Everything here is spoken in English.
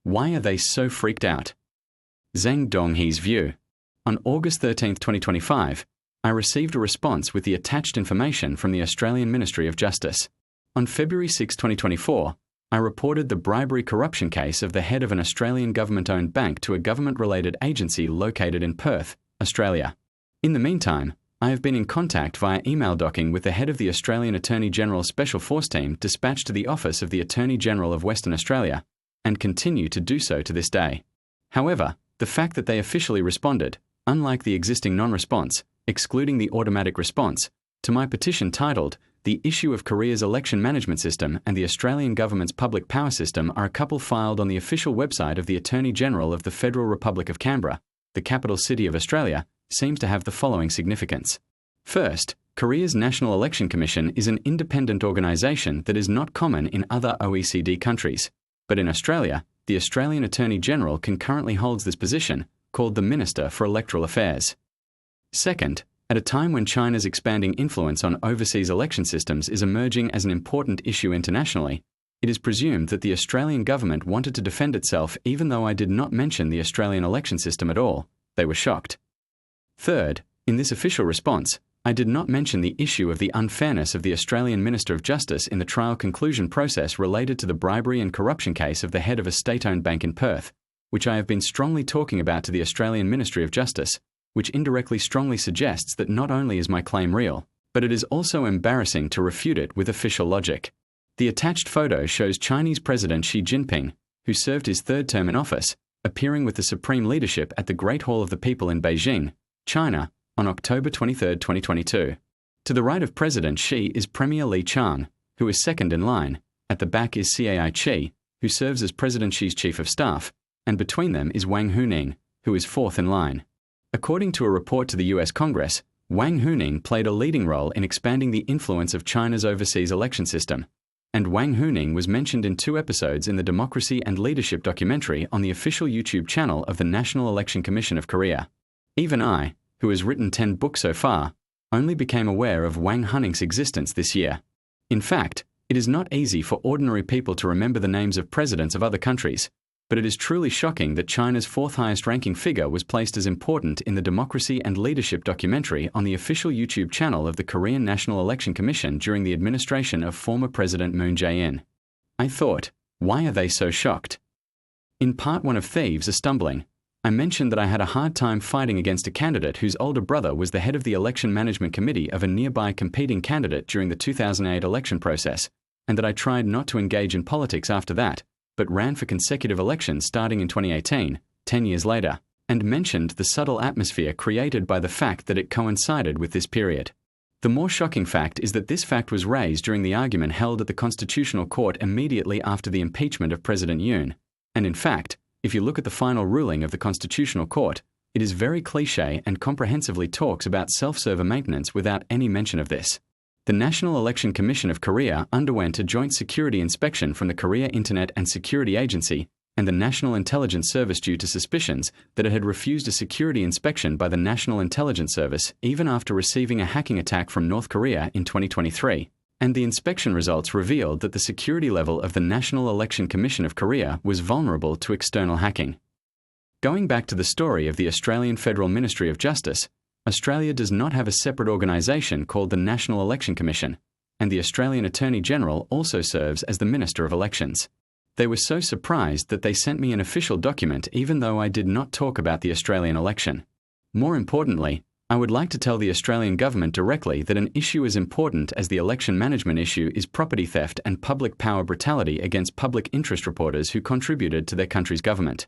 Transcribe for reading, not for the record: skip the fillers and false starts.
Why are they so freaked out? Zhang Donghe's view. On August 13, 2025, I received a response with the attached information from the Australian Ministry of Justice. On February 6, 2024, I reported the bribery corruption case of the head of an Australian government-owned bank to a government-related agency located in Perth, Australia. In the meantime, I have been in contact via email docking with the head of the Australian Attorney-General's Special Force Team dispatched to the Office of the Attorney-General of Western Australia, and continue to do so to this day. However, the fact that they officially responded, unlike the existing non-response, excluding the automatic response, to my petition titled, "The Issue of Korea's Election Management System and the Australian Government's Public Power System" are a couple filed on the official website of the Attorney-General of the Federal Republic of Canberra, the capital city of Australia, seems to have the following significance. First, Korea's National Election Commission is an independent organisation that is not common in other OECD countries, but in Australia, the Australian Attorney-General concurrently holds this position, called the Minister for Electoral Affairs. Second, at a time when China's expanding influence on overseas election systems is emerging as an important issue internationally, it is presumed that the Australian government wanted to defend itself even though I did not mention the Australian election system at all. They were shocked. Third, in this official response, I did not mention the issue of the unfairness of the Australian Minister of Justice in the trial conclusion process related to the bribery and corruption case of the head of a state-owned bank in Perth, which I have been strongly talking about to the Australian Ministry of Justice, which indirectly strongly suggests that not only is my claim real, but it is also embarrassing to refute it with official logic. The attached photo shows Chinese President Xi Jinping, who served his third term in office, appearing with the supreme leadership at the Great Hall of the People in Beijing, China, on October 23, 2022. To the right of President Xi is Premier Li Qiang, who is second in line. At the back is Cai Chi, who serves as President Xi's chief of staff, and between them is Wang Huning, who is fourth in line. According to a report to the US Congress, Wang Huning played a leading role in expanding the influence of China's overseas election system, and Wang Huning was mentioned in 2 episodes in the Democracy and Leadership documentary on the official YouTube channel of the National Election Commission of Korea. Even I, who has written 10 books so far, only became aware of Wang Huning's existence this year. In fact, it is not easy for ordinary people to remember the names of presidents of other countries, but it is truly shocking that China's 4th highest ranking figure was placed as important in the Democracy and Leadership documentary on the official YouTube channel of the Korean National Election Commission during the administration of former President Moon Jae-in. I thought, why are they so shocked? In part 1 of Thieves Are Stumbling, I mentioned that I had a hard time fighting against a candidate whose older brother was the head of the election management committee of a nearby competing candidate during the 2008 election process, and that I tried not to engage in politics after that, but ran for consecutive elections starting in 2018, 10 years later, and mentioned the subtle atmosphere created by the fact that it coincided with this period. The more shocking fact is that this fact was raised during the argument held at the Constitutional Court immediately after the impeachment of President Yoon, and in fact, if you look at the final ruling of the Constitutional Court, it is very cliché and comprehensively talks about self-server maintenance without any mention of this. The National Election Commission of Korea underwent a joint security inspection from the Korea Internet and Security Agency and the National Intelligence Service due to suspicions that it had refused a security inspection by the National Intelligence Service even after receiving a hacking attack from North Korea in 2023, and the inspection results revealed that the security level of the National Election Commission of Korea was vulnerable to external hacking. Going back to the story of the Australian Federal Ministry of Justice, Australia does not have a separate organisation called the National Election Commission, and the Australian Attorney-General also serves as the Minister of Elections. They were so surprised that they sent me an official document even though I did not talk about the Australian election. More importantly, I would like to tell the Australian government directly that an issue as important as the election management issue is property theft and public power brutality against public interest reporters who contributed to their country's government.